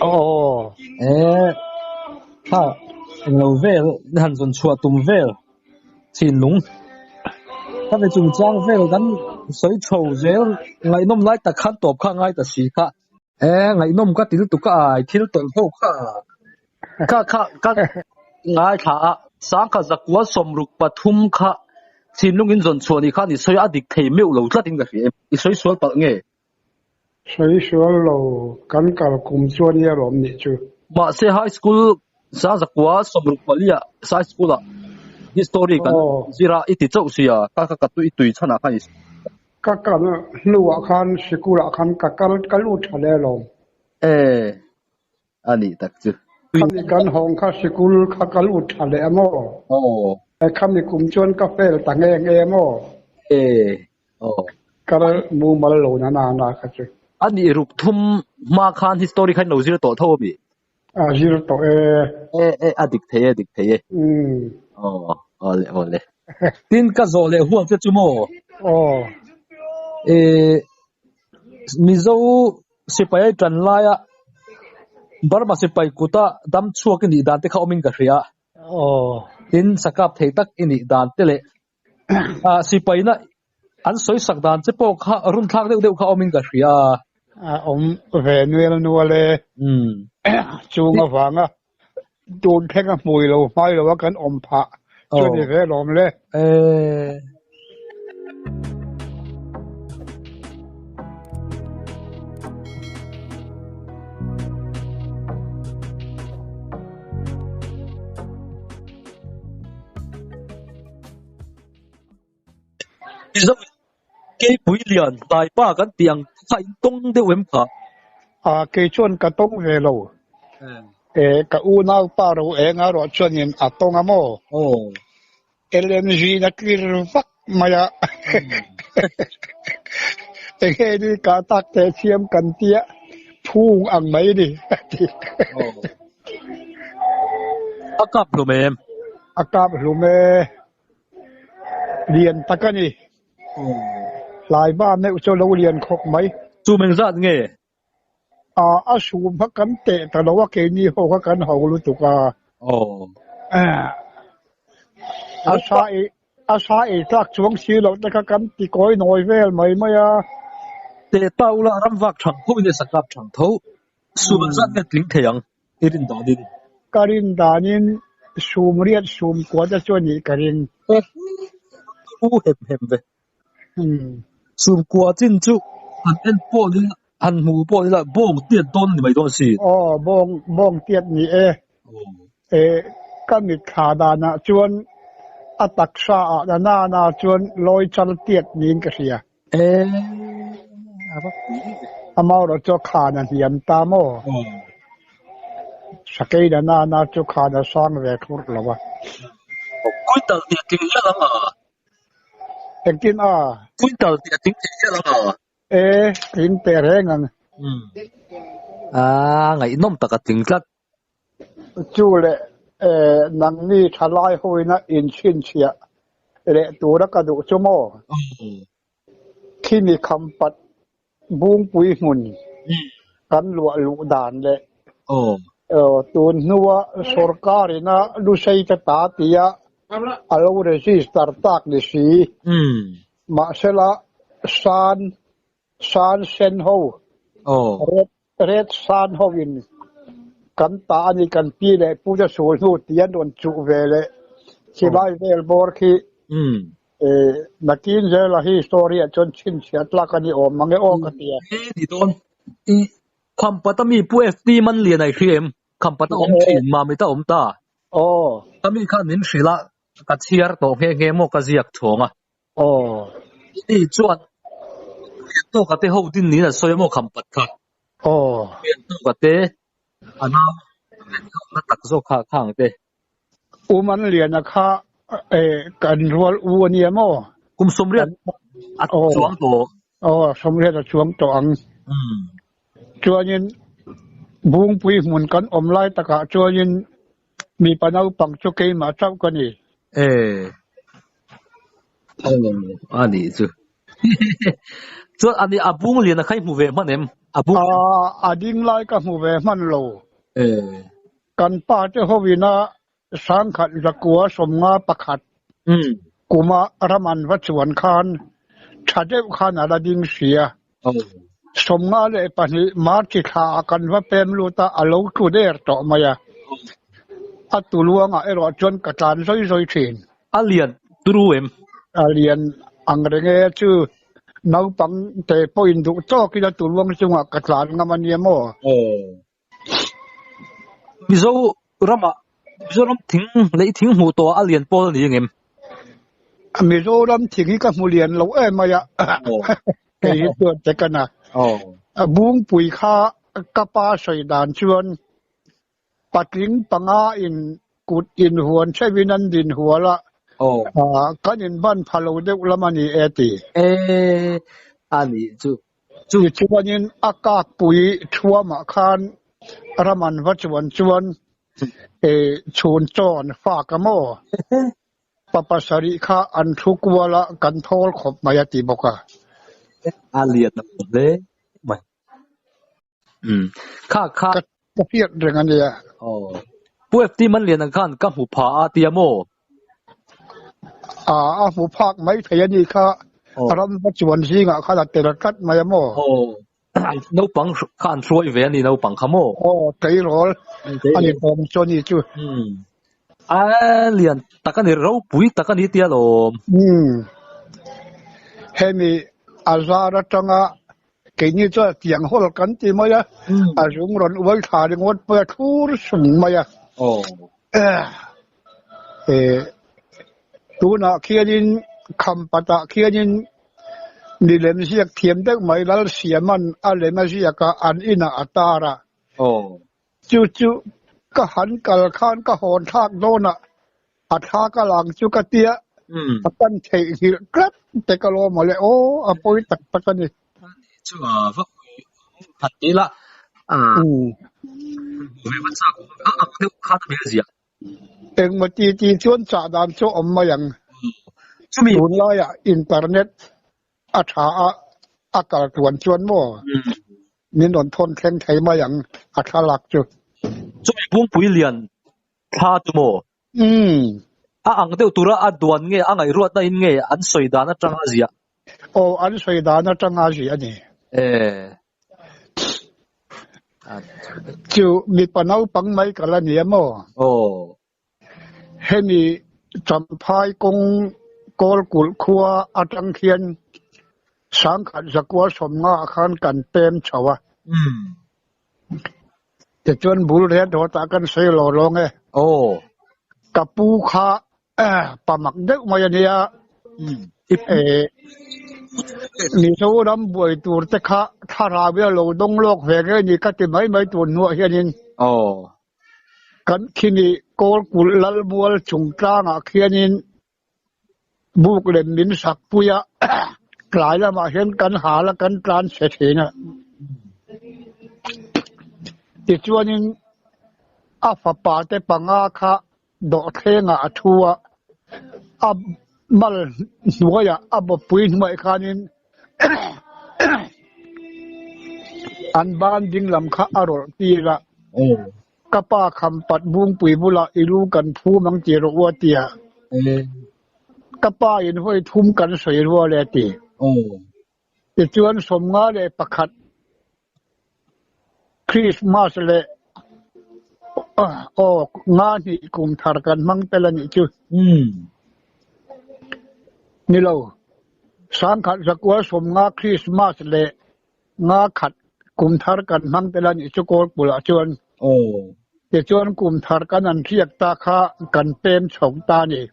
Ồ, ê ha lâu về hẳn dồn chùa tùm về chín lúng ta về chung trang về gắn sấy trầu dễ ngày nôm lại ta khăn tộp khăn ngay ta xì khá ê ngày nôm cái tiếng tụi cái ai thiếu tuần hậu khá ngay khá sáng khá giặc quá sôm rục bát thum khá chín lúng in dồn chùa đi khá đi sấy adik thầy miêu lâu rất tiếng cái gì đi sấy suốt bát nghe sấy suốt lâu cắn cả cùng suốt nhà lộn nhỉ chứ. mà sẽ high school sáng giặc quá sôm rục bát lia high school à history kan zira iti chau sia ka tu itui chana kan các con nuo khăn school khăn các con lu chale lom ani tak chu khăn đi con hong khăn school các con lu chale mo khăn đi cùng chuan cà phê tang nghe mo cái mu mal lo na cái chứ ani rup thum ma khan history khan no zira to tho bi zero to adik the ole tin ka zo le huang che chu mo mizo sipai tran la ya barma sipai kuta dam chuak ni dan te kha omin ka hria tin sakap thei tak ini dan te le sipai na an soi sak dan che po kha run thak deuh kha omin ka hria về nuôi le chung ở vàng á đồn thèn á mùi lâu mai lâu cái phạ cho đi về làm le cái bụi liền đại ba cái tiếng khai tung đều em cả cái chuyện cái tung về lâu cái u nào bao lâu ngã rồi chuyện nhìn tung à mò LNG nó kia vắt mày cái đi cả tắc cái chiêm cần tía phun ăn mấy đi akap lo em akap lo me liền tắc cái này lại ba này cho lâu liền khóc mấy chú mình rất nghe sum phát cắn tệ tại đó cái ni hồ phát cắn hồ luôn tụi sai tác chuông xí lâu cái cắn thì coi nói về mấy mấy tệ tao là ram vạc thằng thôi để sakap thằng thâu sum rất nghe tiếng thiang irin đó đi karin danin sum riat sum quá cho ni karin hem về sum quá chín chú han en po đi han mu po đi là bông tiền tôn thì mấy东西bông tiền ni cái mi khá đa na chuan atak sa na chuan loi chal tiệt nin cái gì amao rồi cho khá na hiền ta mo sakei da na cho khá na sang về thur lo ba quintal tiệt tiếng ya lắm tin quintal tiệt tiếng ya lắm tin pe re ngang ngày nom ta ka ting tlat chu le nang ni thalai hoina in chin chia le tu ra ka du chu mo khi mi khampat bung pui mun kan lu dan le tun nuwa sorkarina lu sei ta tia alo register tak ni si ma sela san sen ho red san ho in kan ta ni kan pi le pu ja so nu tian don chu ve le si lai vel bor khi nakin je la historia chon chin sia tlak ani om mange o ka tia di don khampatami pu fd man lian ai hrim khampata om thin ma mi ta om ta tami khan min shrila ka chiar to nge mo ka ziak thonga i chuan to ka te ho din ni na soy mo khampat kha to ka te ana na tak zo kha khang te man lian na kha kan rol u ni mo kum somriat chuang to somriat chuang to ang chuanin bung pui mun kan om lai taka chuanin mi panau pang chu ke ma chau kan ni ani chu ส่วนอันนี้อาบุงเรียนนะใครมูเวมันเอ็มอาบุงดิ้งไล่ก็หูเวมันโลกันป้าเจ้าวินาสังขัดจะกัวสมงาประคัดกุมารมันวัชวนคานชาเจ้าขานอะไรดิ้งเสียสมงาเลยปนิมาจิขากันว่าเป็นลูตาอโลกุเดร์ต่อมายาอัตุลวงไอรอจนกระจานซอยๆเชนเรียนตูรูเอ็มเรียนอังเรงชื่อนับปังแต่พออินดูโจ้กิจตุลวงจังหวะกระจานงามันเยโมมิโซรำทิ้งเลยทิ้งหูตัวเรียนปอนี่ยังไงมิโซรำทิ้งกับมูเรียนเรามายาไอ้ตัวเจกันนะบุ้งปุยข้ากระป้าใส่ด่านชวนปัดลิงปังอาอินกุดอินหัวใช้วินันดินหัวละกันอินบ้านพาโลเดอุลามานีตีอันนี้จู่ชวนอินอากาศปุยชัวมาคานรามันวัชวันชวนชวนจอนฝากโมปปสริข้าอันทุกวละกันโทลขบมายติบกะเรียนเลยไม่ข้าก็เพียรเรื่องนี้พวกที่มันเรียนกันกับหูผาเตียโมหูภาคไม่ทยนี่ข้ารำปัจจุบันสิงะข้าเตระกัดมายโมนูปังข้านช่วยเวนี่นูปังขโมใจร้อนอันนี้ผมชนี่จูเรียนตะกันนี่เราปุยตะกันนี่เตียลมเฮมีอาซาระจังะกินนี่จะเตียงหอลกันที่มายะจุงรอนวัยขาดงดเปิดทูรสมมายะตัวน่ะเขียนคำปะตะเขียนนี่เลมเสียเทียมเด็กไม่ละเสียมันอะไรมาเสียกอันอินาอัตาระจู่ก็หันกัลขานก็หอนทากโดนอัฐากหลังจุกเตียตันเทหิกรับแต่ก็รอมาเลยโอ้อปอยตักกันนี่จู่ฟักผัดดีละไม่มันสักเดี๋ยวข้าจะไม่เสียเองมาจีชวนจ่าดานโจอมมาอย่างตุนลายอินเทอร์เน็ตอัฐาอากาศวนชวนโม่มีนนทนแข่งไทยมาอย่างอัฐาหลักจุจุบุ้งปุยเลียนข้าตุโมอังเดียวตัวละดวนเงี้ยอังไอรัวได้เงี้ยอันสวยดานะจังอาเซียอันสวยดานะจังอาเซียนี่จูมีปนเอาปังไม่กันละเนี่ยโมให้มีจำพายกงโกลกุลคัวอาจังเทียนสังขัดสกัวสมงาคันกันเต็มชาวจะจนบุรุษโดตากันเสียหล่อลงกับปูขาปะหมักเด็กมาเนี่ยนี่สู้รำบวยตัวแต่ข้าถ้าราเวลดงโลกแหงนี่ก็จะไม่ตัวหัวเฮียนินกันคินีโกลกุลลบัวจุงกลางเฮียนินบุกเล่นมินสักปุยกลายแล้วมาเห็นกันหาแล้วกันตรานเสียทีนะติดชวนนินอาฝาป่าแต่ปังอาคาดอกเทงทัวมัลหัวยบปุยไม่คานินอันบ้านดิ้งลำข้าอรตีละกะป้าคำปัดบุ้งปุยบุละอิรูกันผู้มังเจรวัวเตียกะป้าอินห้อยทุ่มกันสวยรัวเลยตีติดชวนสมงาเลยประคัดคริสต์มาสเลยงานนี่กลุ่มทารกันมังเตลันจูนี่เราสังขัดสกัวสมงาคริสต์มาสเลยงาขัดกลุ่มทารกันมังเตลันจูโกปุระชวนจะชวนกลุ่มทารกันนั้นเรียกตาข้ากันเต็มสองตานี่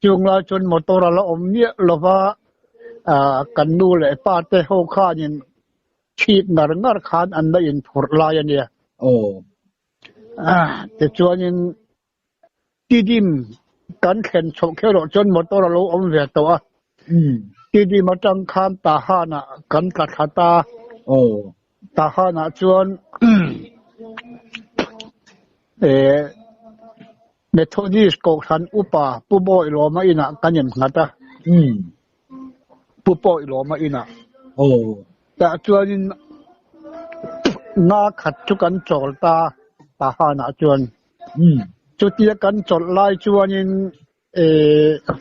จุงลาจนหมดตัวละอมเนี่ยเราว่ากันดูเลยป้าเตโฮข้ายินชีดงารขานอันได้ยินผลลายเนี่ยแต่ชวนยินที่ดิมกันเข็นฉกเขรจนหมดตัวเราอมเวียตัวที่ดิมมาจังคานตาหานะกันกัดตาตาหานะชวนเมทอดิสกทันอุปาปุโบอิโลมาอินะกันยิมงัดปูโปอิโลมาอินะ โอ้แต่จวนน่าขัดจุกันจอลตาหานาจวนจุดที่กันจอลไล่จวน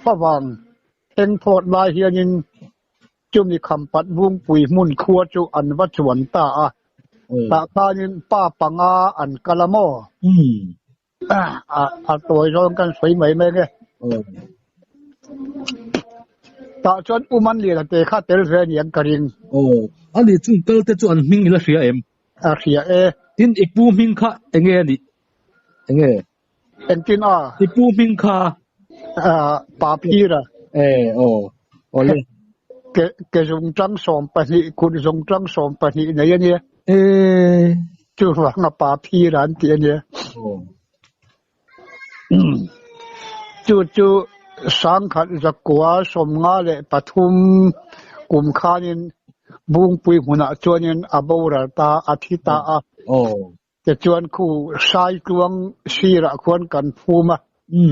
ฝรั่งเฮงโพดไล่เฮียนินจุมีคำปัดบุ้งปุยมุนคัวจุอันวัชวนตาข้านินป้าปังอาอันกะละโมตัวร้องกันสวยไหมไหมแกตาจวนอุมันเลียแต่ข้าเตลเรียนยังกระดิ่งโอ้อันนี้จุนเตลแต่จวนมิงละเสียเสียทินอีกปูมิงค่ะเองนี่เองเอ็นจินอีกปูมิงค่ะปาพีระโอ้เลยแกจงจังสมปนิคุณจงจังสมปนิไหนเนี่ยจูว่างับปาพีร้านเตียเนี่ยจูสังขัดจะกว่าสมงาเลปทุมกุมขานินบุงปุยหุนะจวนินอบูรตาอธิตาจะจวนคู่ชายกวงชีระควรกันภูมิ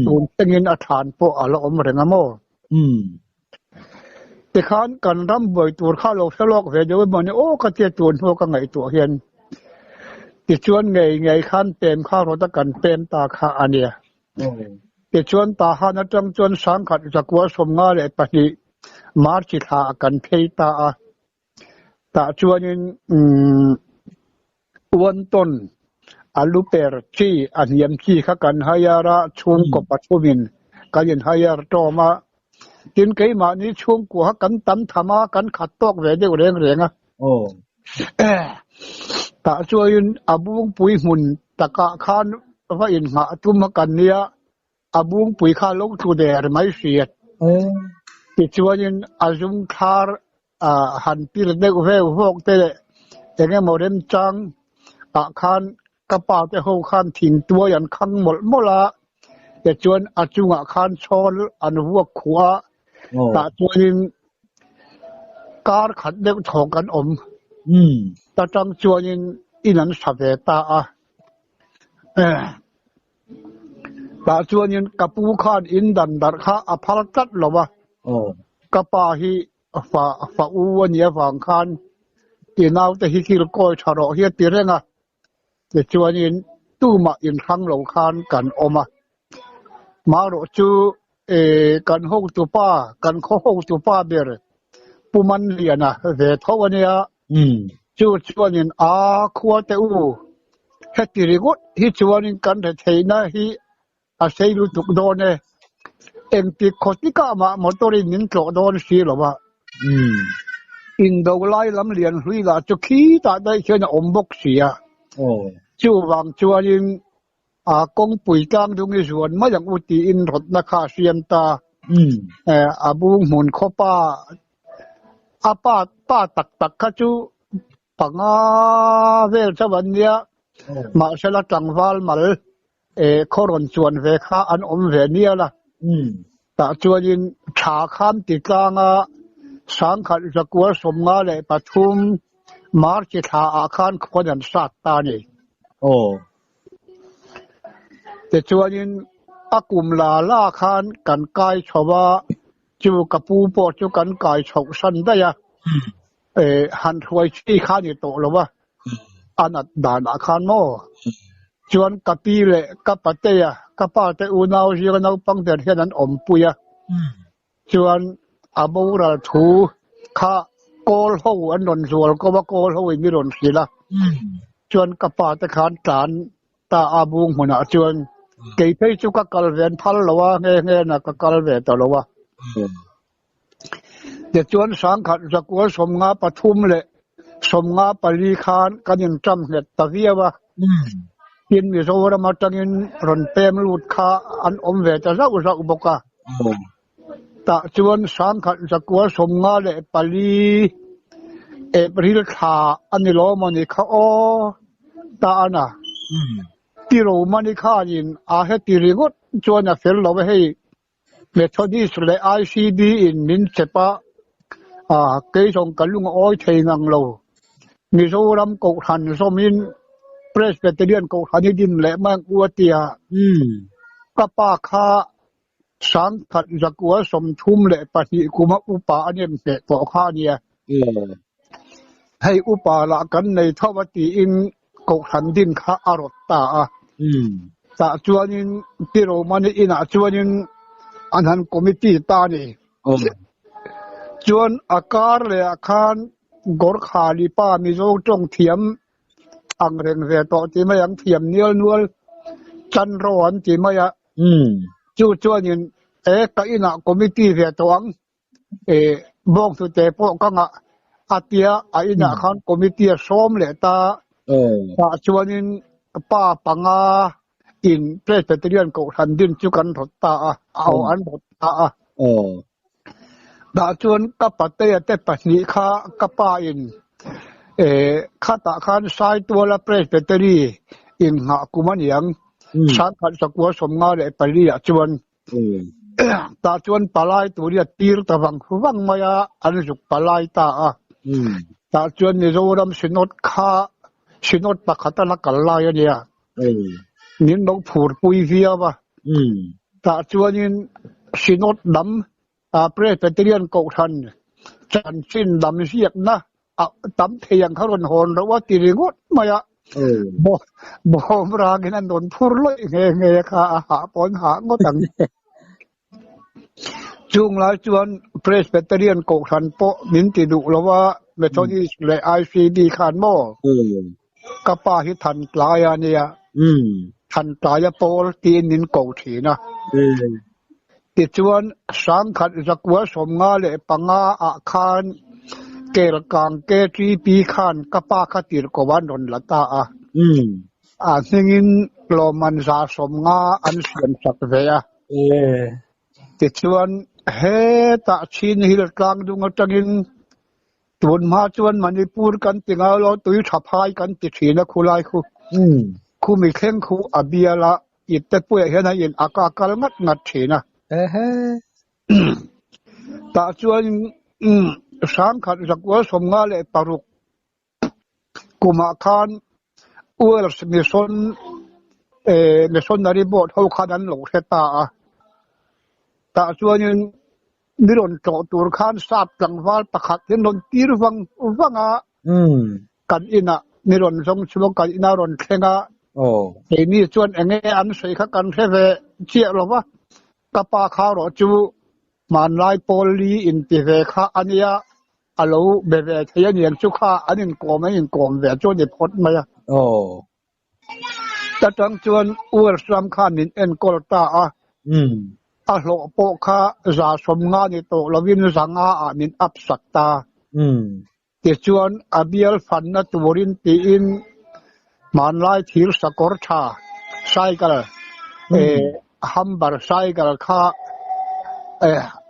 ตูนตึงินอาฐานโปอละอมเรงโมแต่ขันกันรำบ่อยตัวข้าโลกสลอกเวเดียวมันโอ้ก็เจตูนพวกกันไงตัวเฮียนติชวนไงขันเต็มข้ารถกันเต็มตาข้าอันเนี้ยติชวนตาหานัจังจวนสังขัดจะกว่าสมงาเลยปะนี่มาร์จิตากันเพยตาชวนวันต้นอาลูเปอร์ชีอันยมชีข้ากันหายาระช่วงกบปัจจุบันกันยันหายาระโตมาจินไกมานี้ช่วงกัวกันตั้มธรรมะกันขัดตอกเวเดียวเร่งตาชวนอาบุงปุยหุ่นตะกะขานว่าอินหาตุมกันเนียอาบุงปุยข้าลงตูเดร์ไม่เสียดติชวนอาจุงคาร์หันปีเด็กเวพวกเตะแต่เงี้ยโมเดนจังขานกระเป๋าแต่หัวขานถิ่นตัวยันขังหมดละแต่ชวนอาจุงขานชอลอันหัวขวาตาชวนการขัดเด็กถกกันตาจังชวนอินันสเวตาตาชวนกับผู้ขานอินดันดัดข้าอภัลตัดหรอวะกระเป๋าฮีฝ่าอ้วนเยาฝังขานตีนาวแต่ฮิคิลโกยชาร์เฮียตีเร่งแต่ชวนตู้มาอินครั้งหลงขานกันมาโรจูกันห้องตัวป้ากันข้อห้องตัวป้าเบรปุมันเลียนะเวทวันนี้จูชวนขวดเตอูเฮติริกุฮิชวนกันเทนะฮิอาศัยรูตุกโดนเอ็มติโคติกามามอตอรินินโจโดนสีหรอวะอินโดไลลำเลียนหุยละจุขีตาได้เช่นอมบกเสียจูวังชวนกงปุ๋ยกลางตรงนี้ส่วนไม่อย่างอุติอินรถนาคาเสียมตาอาบุงมุนข้อป้าป้าตักขจูปังอาเวลชวันเนียมาเชลจังวาลมาขรนส่วนเวข้าอันอมเวเนียละแต่ชวนชาข้ามติดกลางสังขัดจะกลัวสมงาเลยปทุมมาร์จิตาอาคารคนยันสัตตานี่แต่ชวนอากุมลาล่าคานกันกายชาวาจูกับปูปอจูกันกายฉกสันได้ยะหันถวยชี้ข้านี่โตหรือวะอันนั้นด่านอาคารโม่ชวนกับปีเละกับปะเตยกับป้าเตอูนาวเชียนาวปังเดียนนั้นอมปุยชวนอาบูราทูข้าโกลหูอันนนสวลก็ว่าโกลหูมีรนสีละชวนกับป้าเตขานจานตาอาบุงหัวหน้าชวนเกี่ยเพยจุกกัลเวนพัลละวะเงี้ยนักกัลเวนตละวะเดี๋ยวชวนสังขัดจะกลัวสมงาปทุมเลยสมงาปรีคานกันยังจำเหตุตะเวียวะยินมีโซวรมาจังยินรอนเปมลูดคาอันอมเวจะรักบกะตะชวนสังขัดจะกลัวสมงาเลยปรีปริลคาอันนี้ล้อมันนี่เขาตาอันน่ะที่เรามันนี่ข้ายินอาเหตุริกุชวนเฟลเราไปให้เมทอดิสและไอซีดีอินมินเซปะเกยส่งกันลุงอ้อยเทงังเรามีโซรำกหันสมินเพรสเบเตเรียนกหันดินและมังอัวเตียกับป้าข้าสังขัดจักวัวสมทุมและปฏิกุมอุปาอันนี้เสต่อข้าเนี่ย ให้อุปาละกันในทวตีอินกกหันดินข้าอารตาตาจวนินที่เรามันอินะจวนินอันนั้นคอมมิตี้ตานี่จวนอาการเลยอาคารกอร์ขาลีป้ามีโจงจงเทียมอังเรงเรต่อที่ไม่ยังเทียมเนียลนวลจันร้อนที่ไม่จวนนินก็อินะคอมมิตี้เรตวังบ้องสุดเจ็บปวดก็งะอาเตียอินะคันคอมมิตี้ซ้อมเลยตาจวนนินป้าปังอาอินเพรสเปเตเรียนกหันดินจุกันถดตาเอาอันถดตาดาจวนกับปัตเตยเตปัสนิข้ากับป้าอินข้าตาคันสายตัวละเพรสเปเตอรีอินหากุมันยังสังขัดสกัวสมงาเลยไปเรียจวนตาจวนปลายตัวเรียตีร์ตะวังมายาอันสุกปลายตาจวนนิโรดมสินดข้าสินดปะขัตละกัลลายเนี่ยนินดงผูดปุยเสียบะตาจวนนินสินดดำเพรสเปเตเรียนกทันจันสิ้นดำเสียกนะตำเทียงเขารนหอนหรือว่าตีริงดมายะบ่มรากินันโดนพูดเลยเงยค่ะหาปนหางก็ตังจุงหลายจวนเพรสเปเตเรียนกทันโปมินติดุแล้วว่าเมทอดิสและไอซีดีขานโมกับป้าที่ทันปลายเนี่ยทันปลายโปลตีนินกถีนะติดจวนสังขัดจักวัวสมงาเลยปังอาคารเกลกางเกจีปีขานกับป้าขติรกวันนนละตาสิ่งินโลมันสาสมงาอันเสียนสักเวียติดจวนเฮตาชินฮิลกลางดุงจังินตุนมาจวนมันญี่ปุ่นกันติงเอาเราตุยฉับพายกันติดฉีนคุไลคูมีเข่งคูอเบียละอิตปุยเห็นอินอากาศงัดฉีนะตาจวนสังขัดจักวัวสมงาเลยปารุกกุมาคานอวลสมิซอนมิซอนนาริบดเขาขาดันหลงเสตาจวนนิรนโจตูร์คานสับจังหวัดประคัดนิรนตีรฟังกันอินะนิรนทรงชลกันอินารนเข่งเฮ้นี่จวนเองอันใส่ขักันเทเวเชี่ยหรอวะกับป้าข้าวจูมันไล่โพลีอินติเวข้าอันนี้อาลูเบเวเทียนยังชุข้าอันนี้โกไม่ยังโกมเวจวนเด็ดพดมาแต่จังจวนอวลสำคัญนินเอ็นกอลตาอาโลโปข้าจะสมงานิโตลวินสังอานินอับสัตตาติจวนอาเบียลฟันนัตวรินตีอินมันไล่ทิลสกอร์ชาไซกัลฮัมบาร์ไซกัลข้า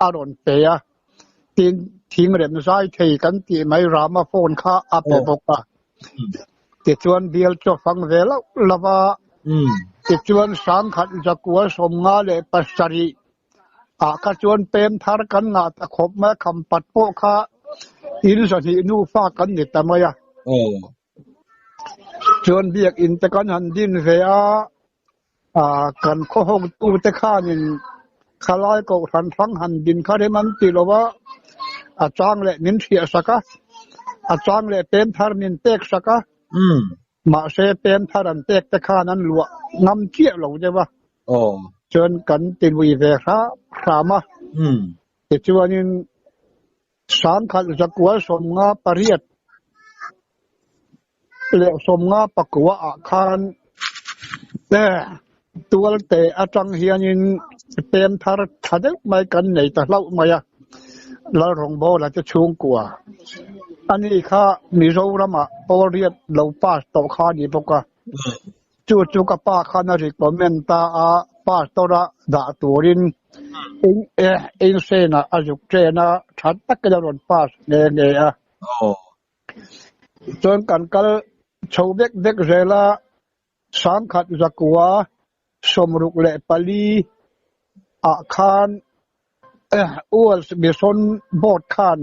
อารอนเปียทิ้งเรียนไซเทกันที่ไม่รามาโฟนข้าอัปปกะติจวนเบียลจะฟังเวลลาวาติจวนสังขัดจักวัวสมงาเลปัสสรีกจวนเป็นทารกันนาตะขบแม่คำปัดโปข้าอินสันหินูฟ้ากันนิตามายะจวนเบียกอินตะกันหันดินเสียกันข้อหงตูตะข้านินขลายก็ทันฟังหันดินข้าได้มันติลว่าอาจารย์เล่นินเสียสักอาจารย์เล่เป็นทารนินเตกสักมาเสเป็นทารันเตกตะข้านั้นหลวงำเชี่ยหลงใช่ปะจนกันติวีเวราพรามาติจวนนินสังขัดจักวัวสมงาปริยัตเลี้ยวสมงาปกวะอาคารตัวเตะอาจังเฮียนินเป็นทารทัดไม่กันไหนแต่เล่ามาแล้วรองโบเราจะช่วงกว่าอันนี้ข้ามีโซรามาพอเรียนเราป้าต่อข้าดีปกะจู่กับป้าข้านาริกเมนตาป้าตัวละด่าตัวรินเองเซนะอายุเจนะชัดตักกระโดดป้าเงี้ยจนกันก็ชาวเด็กเจล่าสังขัดจักวัวสมรุกเละปลีอาคารอวลมีสนบอดคาน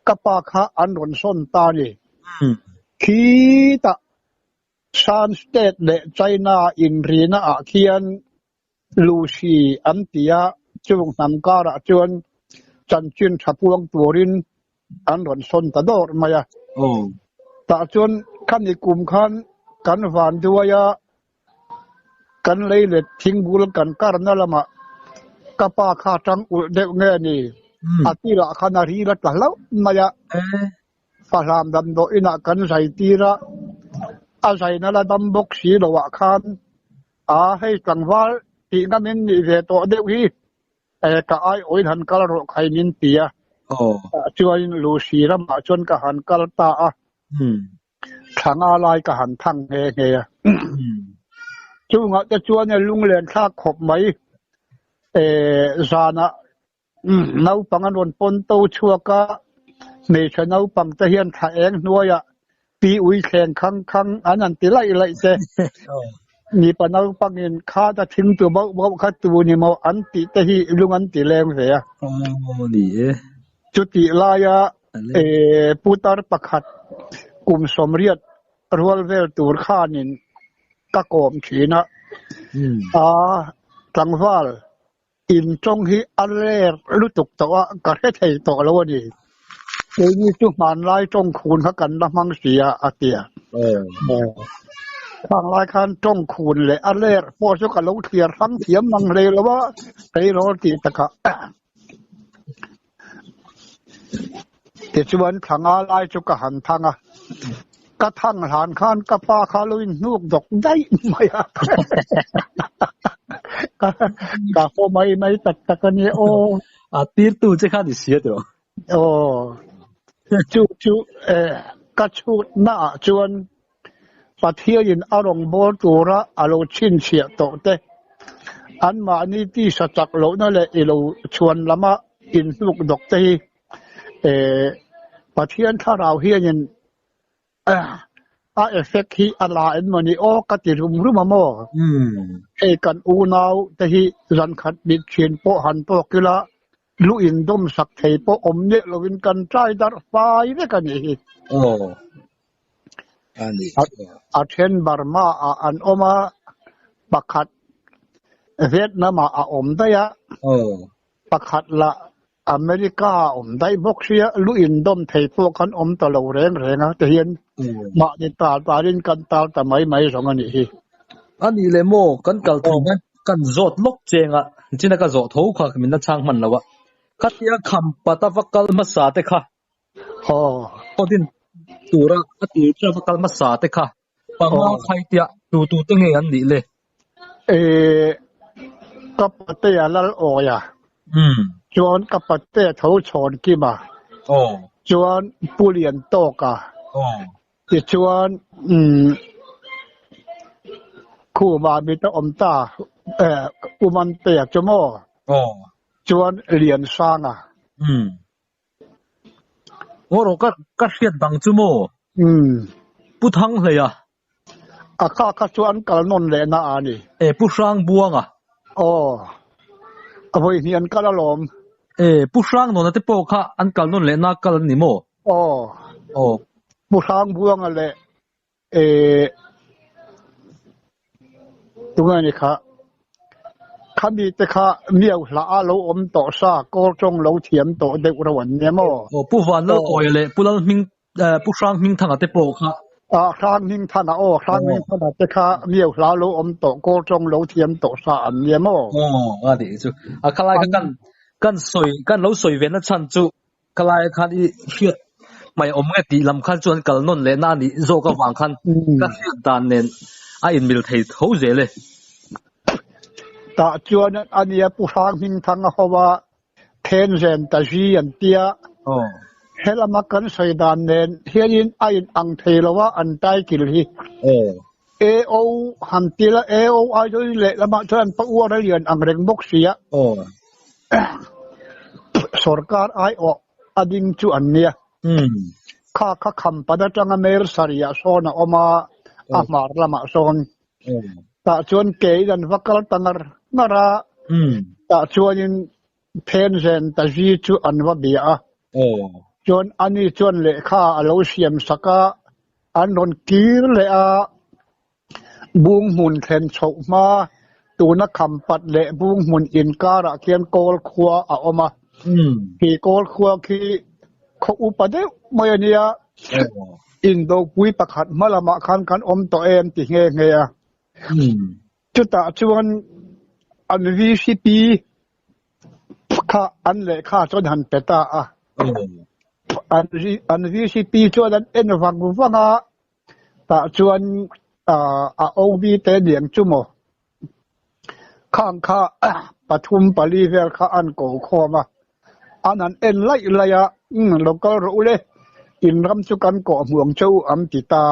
กับปาข้าอันรนส้นตานี่ขีตะซานสเตตเละไชน่าอินรีนาเคียนลูซีอันติยาจงนำการะจวนจันจินทับวงตัวรินอันรนส้นตะโดดมายะ โอ้ตาจนขันอีกลุ่มขันกันฝันด้วยกันเลยเล็ดทิ้งบุลกันการนั่นละมากะป้าข้าจังอุเดเงนี่อาทิระขนารีละตะแล้วมายะฟาลามดำโดอินะกันใส่ตีระอาศัยนั่นละดำบกสีละวะคันให้จังว่าตีกันมินนี่เวโตเดวีกะไอโอยหันกะละโรไขมินเปียจวนลูซีระมาจนกะหันกะละตาทางอะไรกะหันทั้งเฮจูงจะจวนเนี่ยลุงเลียนข้าขบไหมซานะนาวปังนวนปนโตชัวกะเมชนาวปังตะเฮียนถ่าเองนัวยะปีอุยแข่งคังอันนั้นติไล่เจนี่ปนาวปังเงินข้าจะทิ้งตัวบ่ข้าตัวนี่มาอันติตะฮีลุงอันติแรงเสียนี่จุติลายะปูตารประคัดกลุ่มสมเรียดรัวเวลตูร์ข้านินกะโกมขีนะจังว่าอินจงฮีอันเล่รู้ตุกตัวก็ให้ไทยตัวแล้วนี่นี่จุมันไล่จงคูณเขากันละมังเสียอาเตียทางไล่คันจงคูณเลยอันเล่พอชุกันลงเทียร์ทั้งเทียมมังเลยแล้วว่าไปรอตีตะกะแต่ชวนทางไล่จุกหันทางกระทั่งหานข้านกระปาคาลุนนูกดอกได้ไหมกะโฟไม่ตักกันเนี่ยโอตีร์ตูจะข้าดิเสียตัวโอ้จูกระชูหน้าชวนปะเทียยินอารมณ์โบตัวระอารมณ์ชินเสียโตเตอันมานี่ที่สจักโลนั่นแหละเราชวนละมาอินลูกดอกเตปะเทียนถ้าเราเฮียยินเอฟเฟกต์ที่อะไรมันนี่โอ้กติรุมรู้มาโมกันอูนาวแต่ที่รันขัดบิดเชียนโปหันโปกิละลุอินดมสักเทโปอมเนี่ยเราวินกันใจดาร์ไฟเนี่ยกันนี่อันนี้อาเชนบาร์มาอันอมาปักขัดเวียดนามอมได้ยะปักขัดละอเมริกาได้บกเสียลุอินดมเทโปกันตลอดแรงนะแต่เห็นมาในตาดินกันตาแต่ไม่สองอันนี้เลยโมกันเก่าถึงกันโจดลกเจงอ่ะจริงๆก็โจดทุกข์ค่ะมันน่าช่างมันแล้ววะคัดยาคำปัตตาฟักกัลมาสาเตค่ะพอดินตัวระคัดยาฟักกัลมาสาเตค่ะปังว่าใครเตียตัวตั้งเงี้ยอันนี้เลยกับปัตเตยละโอยะจวนกับปัตเตยเขาชนกี่มาจวนปุเรียนโตกะที่ชวนคู่มามีแต่อมตาอุมันเตียจโมจวนเรียนสร้างว่าเราก็เรียนดังจโมปุถังเลยข้าชวนกันนนเลยนะอันนี้ปุสร้างบวงพอเรียนกันละลมปุสร้างนนนั่นที่ปกอันกันนนเลยนะกันนี่โมปุสร้างบวงอะไรตรงนี้ค่ะข้ามีแต่ข้าเมียวละเราต่อซาก็จงเราเทียมต่อเด็กระวันเนี่ยมั้งปุวันเราอ่อยเลยปุเรามิงปุสร้างมิงทางแต่ปกครั้งมิงท่านครั้งมิงท่านแต่ข้าเมียวละเราต่อก็จงเราเทียมต่อซาอันเนี่ยมั้งดีจุข้าไล่กันเราสวยเว้นนั่นฉันจุข้าไล่ข้าที่เชื่อไม่ไงตีลำคันจวนกันนนเลยนั่นนี่โจก็วางคันก็เชื่อดานเน้นอินมิลเทย์เขาเจเลยแต่จวนอันนี้ผู้สร้างมิงทางเขาว่าเทนเซนตาจีอันเตียเฮลมากันใส่ดานเน้นเฮียนอังเทลว่าอันใต้กิลฮีโอหันตีละโอไอด้วยเละละมาจนปะวัวเรียนอังเริงบกเสียสรการไอออดิงจูอันเนี้ยข้าคำปัดจังอเมริสาริยาโซนออกมาอามาร์ละมาโซนแต่ชวนเกย์กันวักกตังนาราแต่ชวนเพนเซนแต่จีจูอันว่าเบียชวนอันนี้ชวนเละข้าเราเสียมสักอันนนกีรเละบุ้งหุ่นเทนโฉมาตัวนักคำปัดเละบุ้งหุ่นอินการะเขียนโกลขัวออกมาที่โกลขัวที่เขาอุปเดไม่เนี่ย in do pui pakhat malama khan kan om to em ti nge ya chu ta chuan an VCP kha an le kha chon han peta a an VCP chuan an en wanga ta chuan a OB te diang chu mo khang kha pathum pali vel kha an ko khoma an en lai ya local ro le in ram chu kan ko muang chau am ti ta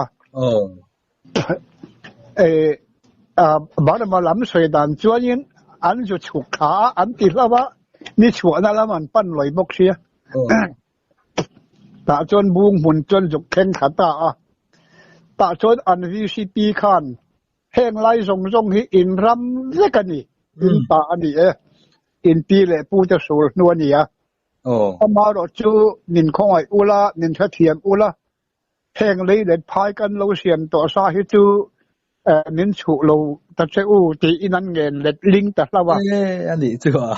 bảo mà làm sợi đàn chúa nhiên anh cho chụp khá anh thì là ba ni chúa na làm anh pan lội bốc xia ta chọn buông muốn chọn chụp khen khát ta chọn anh VCP khan hẹn lại rong hi in ram rất cái này in ta anh đi in pi lệ pu cho số nuôi này mà rồi chú nhìn không ai ula nhìn thấy thiềm ula hẹn lấy để phai căn lâu xiêm tổ sa hi chú nín chủ lâu ta sẽ thì in anh nghe lệ linh ta là vậy anh đi chưa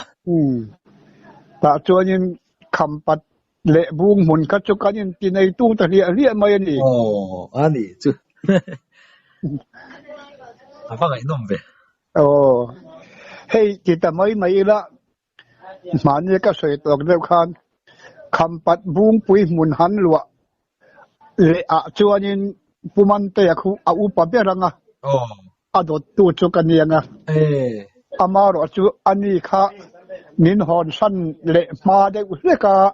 ta cho nên cầm bát lệ buông muốn cắt cho cái nhân tin này tu ta lịa mấy anh đi anh đi chưa apa nggak nom về hey kita mấy là mà như cái sợi tóc đều khan cầm bát buông pui muốn hắn lụa lệ cho nên puman te aku au pa beranga adot tu chu kanianga amaro chu ani kha nin hon san le ma de uleka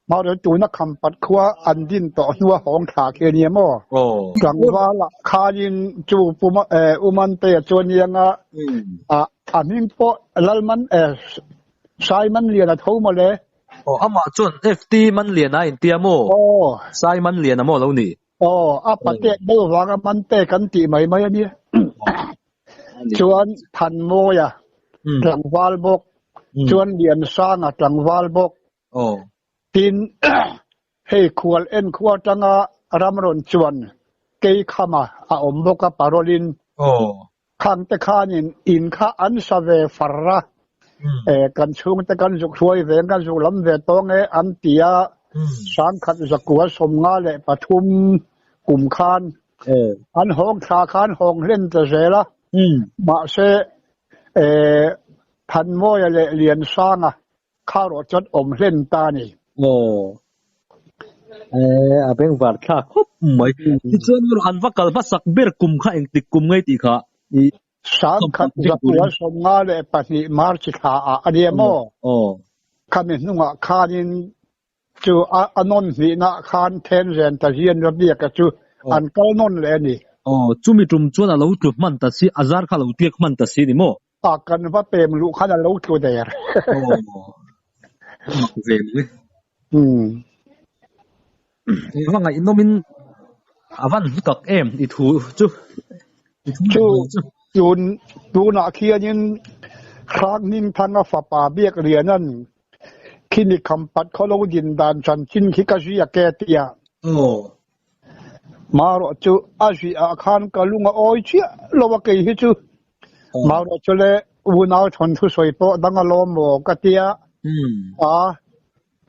ma ro tu na kham pat khwa andin to nuwa hong tha ke ni mo gangwa la khanin chu puma uman te chu nianga anin po lalman Simon lian a thoma le ama chon FT man lian a in tiamo Simon lian amo lo ni pate do wanga man te kan ti mai ani chuan than mo ya tlangwal bok chuan lian sang a tlangwal bok tin hei khwal en khwa tanga ramron chuan kei khama a om boka parolin khang te khanin in kha an save farra kan chung te kan juk thuai ve kan juk lam ve tong an tia sang khat zakwa somnga le pathum kum khan an hong tha khan hong len ta zela ma se than mo ya le lian sang a kha ro chot om len ta ni a beng var kha khop mai ti chuan ro an vakal basak ber kum kha eng tik kum ngai ti kha sang khat zakwa somnga le pani march kha ani mo khamin nunga khanin chu anon hi na khan then ren ta hian ra bia ka chu an kal non le ni chumi tum chuan a lo tu man ta si azar kha lo tiek man ta si ni mo kan va pem lu khan a lo tu der ve wanga inomin avan kak em I thu chu chun tu na khianin khak ning thanga fa pa biak rianan khini khampat kholo din dan chan chin khi ka ria ke tia maro chu aji a khan kalunga oi chi lowa ke hi chu maro chole unau thon thu soi po danga lo mo ka tia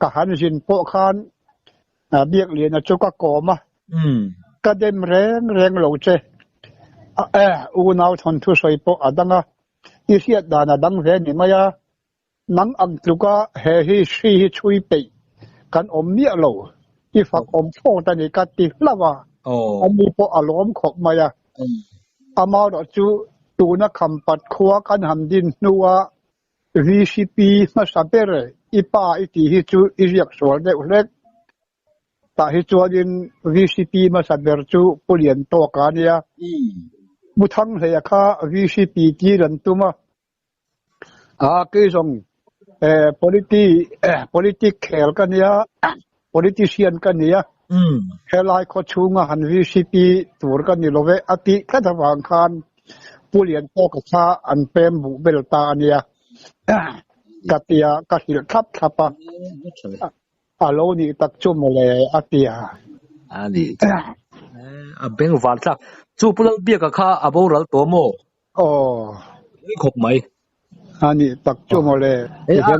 ka han jin po khan biak lian a chu ka ko ma ka dem reng lo che unau thon thu soi po adanga isiat dana dang ve ni maya nang ang tluka he hi shi hi chui pe kan om mi lo I fak om pho ta ni ka ti lawa ami po alom khop maya ama ro chu tu na kham pat khwa kan ham din nuwa VCP ma saber ipa iti hi chu iriak sol de ulek ta hi chu din VCP ma saber chu pulian to ka nia muthang he kha VCP ti ran tuma ke song politic khel kan ya politician kan ya helai ko chunga han VCP tur kan ni love ati ka thawang khan pulian to ka kha an pem bu bel ta ania katia ka hil thapa alo ni tak chu mole atia ani a beng wal tla chu pulal bia ka kha aboral to mo khop mai ani tak chu mole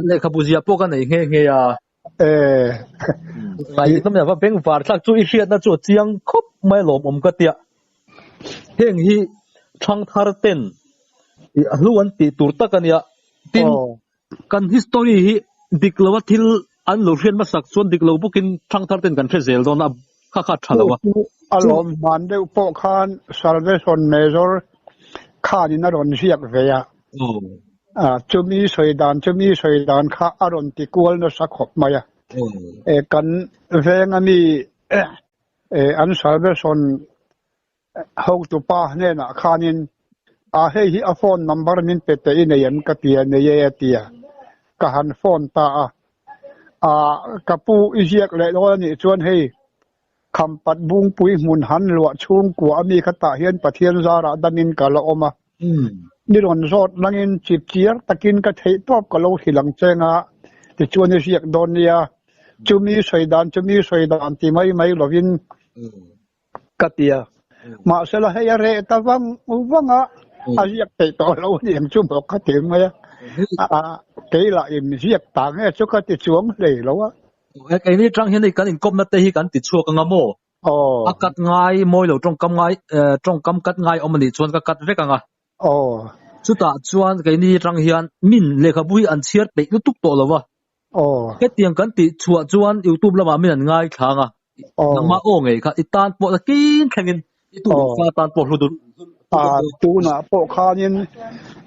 le khabuzia po kan nei nge ya ngày năm nay và bên vợ thắc chú ý hiện na chú chiang khop mai lom cái tiệt heng hi thang thar ten luan ti tur ta kan ya tin kan history hi diklawa thil an lo rian ma sak chuan diklo bukin thang thar ten kan phezel don a kha thalawa alom man deuh pawh khan Salvation Major khanin a rawn riak ve a chumi soidan kha a rawn ti kual na sa khop mai a kan veng ani an Salvation ho tu pa ne na khanin a hei hi a phone number min pe te in yan ka tia ne ye tia ka han phone ta a kapu iziak le lo ni chuan hei khampat bung pui mun han lua chung ku ami khata hian pathian zara danin kala oma ni ron zot langin chip chiar takin ka thei top ka lo hilang chenga ti chuan ni siak don nia chumi soidan ti mai lovin katia ma sela he re tawang uwanga asiak te to lo ni chum ka te mai a te la im siak ta nge chu ka ti chuang le lo a cái này trang hiện nay kan in kom na te hi kan ti chuak anga mo akat ngai moi lo trong kam kat ngai omani chuan ka kat vek anga chu ta chuan cái này trang hian min le kha bui an chiat pe tu tuk to lawa cái tiang kan ti chua chuan YouTube lama min an ngai thanga nangma o ngei kha itan po la kin thangin itu fa tan po hludu tu na po khanin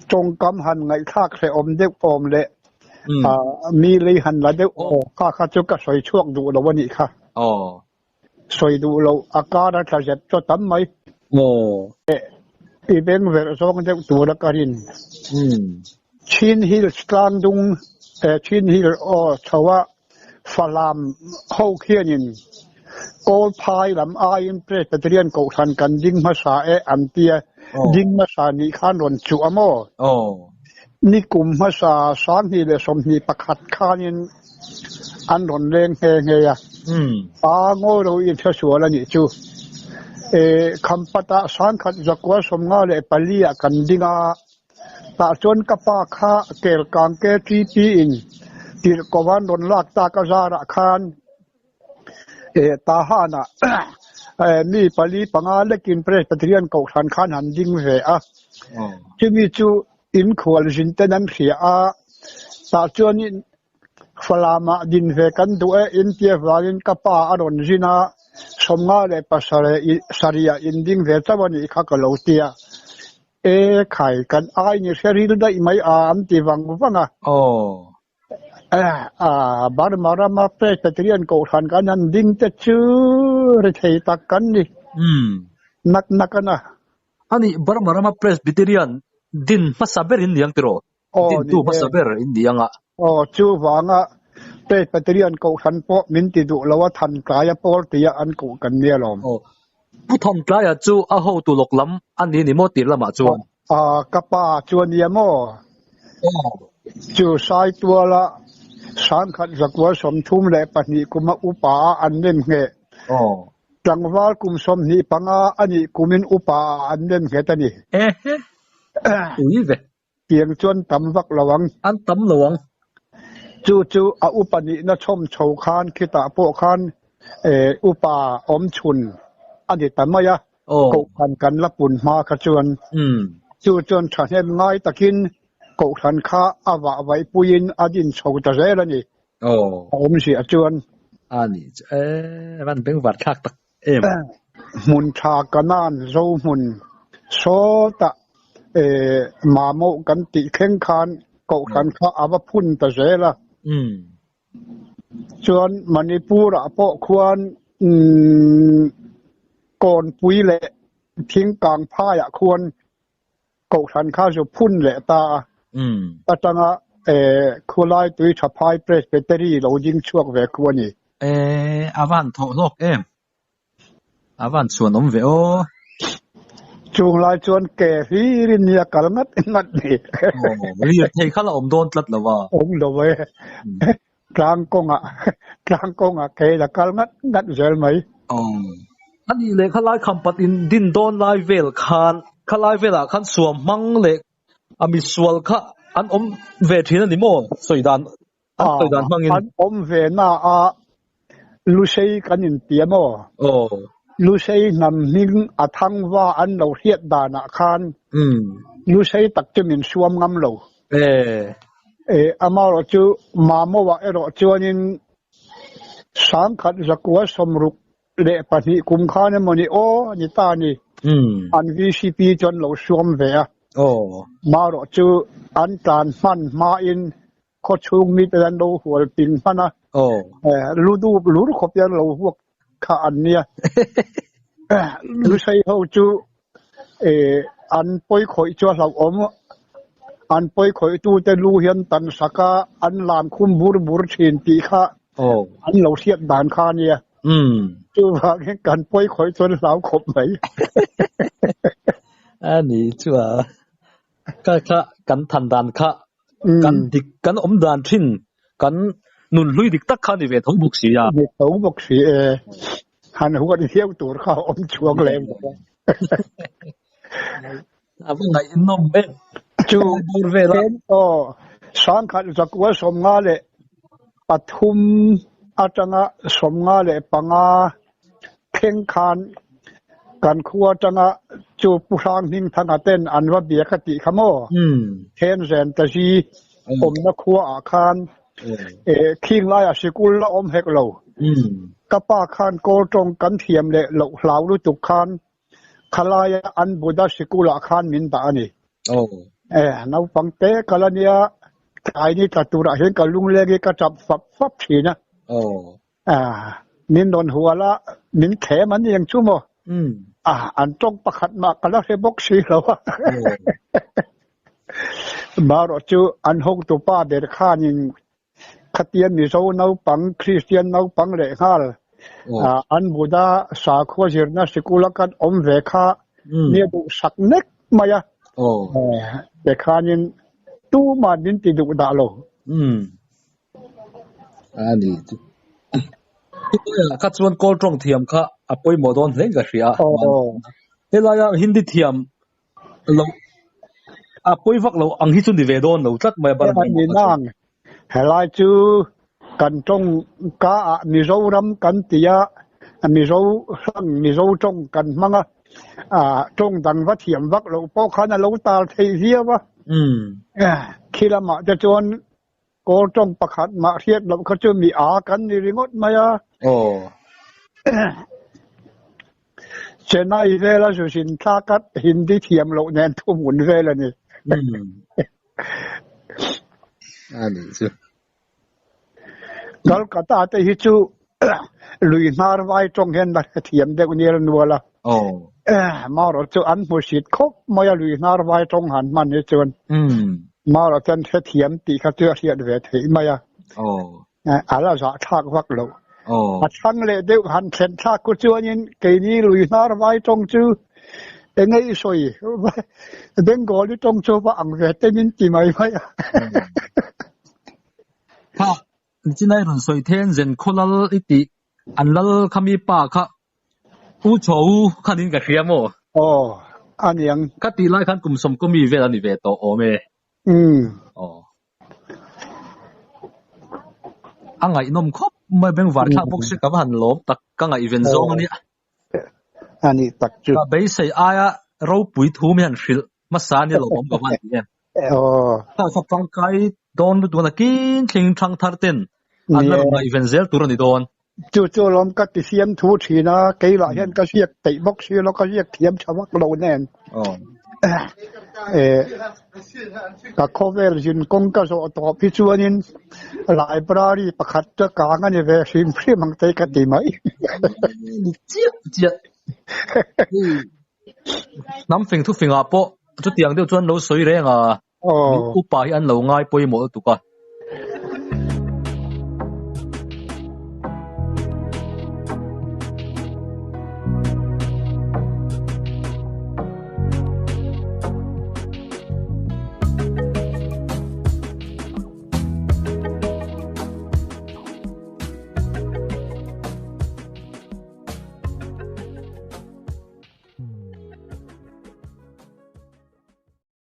trong kam han ngai thak se om deuh om le mi lei han la deuh kha chu ka soi chuak du lo wani kha soi du lo akara tha jet cho tam mai i beng ver song deuh tu la karin chin hil tlang dung chin hil chawa falam ho khianin kol phai lam in presbyterian ko than kan ding ma sa an tia ding ma sa ni khan ron chu amo ni kum ma sa sang hi le som hi pakhat khanin an ron leng he ya ngo ro i tha su la ni chu khampata sang khat zakwa som nga le palia kan dinga ta chon ka pa kha kel kang ke tp in tir kowan ron lak ta ka zara khan ta hana mi pali panga lekin presbyterian ko than khan han ding ve a chimi chu in khwal jin te nan khia a ta chuan in falama din ve kan du in tia valin kapa aron jina somnga le pasare saria in ding ve chawani kha ka lo tia khai kan ai ni seril dai mai am ti wanga bar marama presbyterian ko than kan han ding te chu re thei tak kan ni nak na ani bar marama presbyterian din masaber in yang tiro din tu masaber in dianga chu wanga presbyterian ko than po min ti du lawa than kaya por tia an ko kan ne lom pu thon kaya chu a ho tu loklam ani ni mo tir lama chuan kapa chuan ya mo chu sai tua la sang khat zakwa som thum le pani kuma upa an nem nge tangwal kum som ni panga ani kumin upa an nem nge tani ui ve tiang chuan tam vak lawang an tam lawang chu a upani na chom chho khan khita po khan upa om chun ani tamaya ko kan la pun ma kha chuan chu chuan thahen ngai takin ko than kha awa vai puin adin chho ta zela ni om si a chuan ani ran beng wat thak tak mun tha kanan zo mun so ta ma mo kan ti kheng khan ko than kha awa phun ta zela chuan Manipur a po khwan kon pui le thing kang pha ya khwan ko than kha zo phun le ta atanga khulai tui thapai presbytery lo jing chuak ve khwani avan tho lok avan chuan om ve chung lai chuan ke hi rin ya kalngat ngat ni ri thei khala om don tlat lawa om lo we tlang konga ke la kalngat ngat zel mai ani le khalai khampat in din don lai vel khan khalai vela khan suam mang le ami swal kha an om ve thina ni mo soidan tôi đoán mangin an về na lu sei kan in piamo lu sei nam ning athang wa an lo hiat da na khan lu sei tak min suam ngam lo amaro chu mamo wa ero chuanin sang khat zakwa somruk le pani kum khane moni o ni ta ni an VCP chon lo suam ve a maro chu an tan man ma in ko chung mi tan do hol pin pana lu khop yan lo huak kha an nia lu sei ho chu an poi khoi chu lo om an poi khoi tu te lu hian tan saka an lam khum bur thin ti kha an lo siat dan kha nia chu wa kan poi khoi chon lau khop mai ani chua ka kan than dan kha kan dik kan om dan thin kan nun lui dik tak kha ni ve thong buk si ya ve thong buk si han huwa di thiau tur kha om chuang lem abu ngai nom be chu bur ve la sang khat zakwa som nga le pathum atanga som nga le panga pheng khan kan khuwa tanga chu pusang ning thanga ten anwa bia khati khamo then zen ta ji om na khuwa a khan khing lai a sikul la om hek lo kapa khan ko tong kan thiam le lo hlau lu tuk khan khalaya an buddha sikula khan min ta ani nau pangte kalania ai ni ta tura hen ka lung le ge ka chap fap thina min don huala min khe man yang chumo an tong pakhat ma kala he box si lo maro chu an hong tu pa der khanin khatian mi zo nau pang Christian nau pang le hal an buddha sa kho jirna sikula kan om ve kha ne du sak nek maya de khanin tu ma din ti du da lo ani ka chuan kol tong thiam kha apoi modon hleng ka ria helaya hindi thiam lo apoi vak lo ang hi chu ni ve don lo tlak mai bar ni nang helai chu kan tong ka mizoram kan tia mizo tong kan manga tong dan va thiam vak lo po khana lo tal thei hia wa khilama cha chuan kol tong pakhat ma riat lo kha chu mi kan ni ringot maya Chennai vela su sin thakat hindi thiam lo nen thu mun vela ni ani chu Kolkata te hi chu lui nar vai tong hen da thiam de ni nuala ma ro chu an mu sit khop moya lui nar vai tong han man ni chun ma ro chan the thiam ti kha chu hiat ve thei maya ala za thak vak lo thang le de han chen thak ku chu anin ke ni lui nar vai tong chu engai soi bengal ni tong chu va ang ve te min ti mai mai ha chinai ron soi then zen kholal iti anlal khami pa kha u chou khanin ka hriamo aniang ka ti lai khan kum som komi ve ani ve to ome angai nom khop mai beng war thak box ka han lom tak ka ngai event zone ani tak chu ka bei sei aya ro pui thu mi han hril masani lo bom ka man yen ta sa pang kai don lu na kin thing thang thar ten anna ma event zel turani don chu lom ka ti siam thu thina ke la hian ka siak tei box hi lo ka siak thiam chawak lo nen ka cover jin kong ka so to pi chuanin library pakhat ta ka ngani ve sim phri mang te ka ti mai chia nam phing thu phing a po chu tiang deu chuan lo soi renga upa hi an lo ngai poi mo tu ka